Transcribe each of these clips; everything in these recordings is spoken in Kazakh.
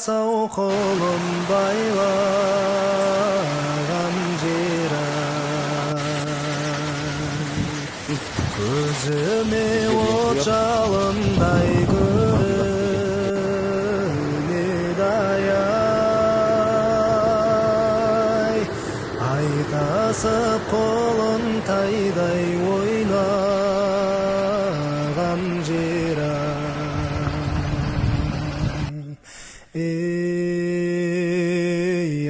асау қолын байлаған жер-ай, көзіме от жалындай көрінеді-ай, айқасып қолын тайдай ойнаған жер-ай. Ей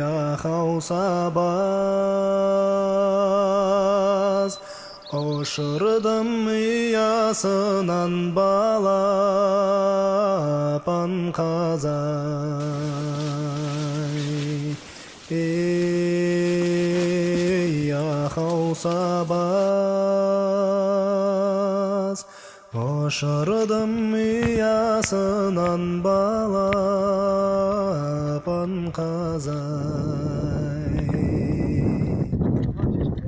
ақау сабаз, ұшырдым ұясынан балапан қазай. Ей ақау сабаз, ұшырдым ұясынан балапан қазай.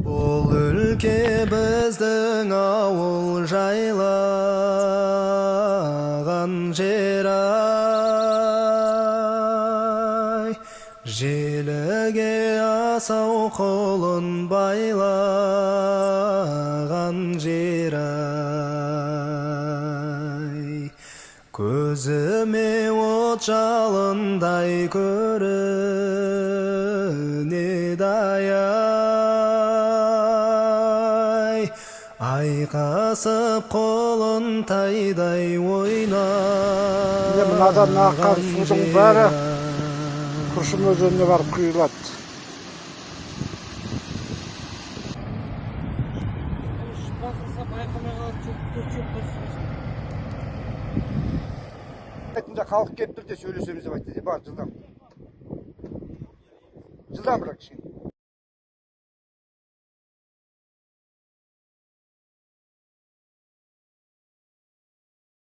Бұл өлке біздің ауыл жайлаған жер-ай, желіге асау қолын байлаған жер-ай, көзіме от жалындай көрінеді-ай, айқасып қолын тайдай мынадан аққан ойнаған судың бәрі жер-ай. Күршім өзеніне барып құйылады. Халық келіп тұр де сөйлесеміз деп айтты. Бар, жылдам. Жылдам бірақ кішкене.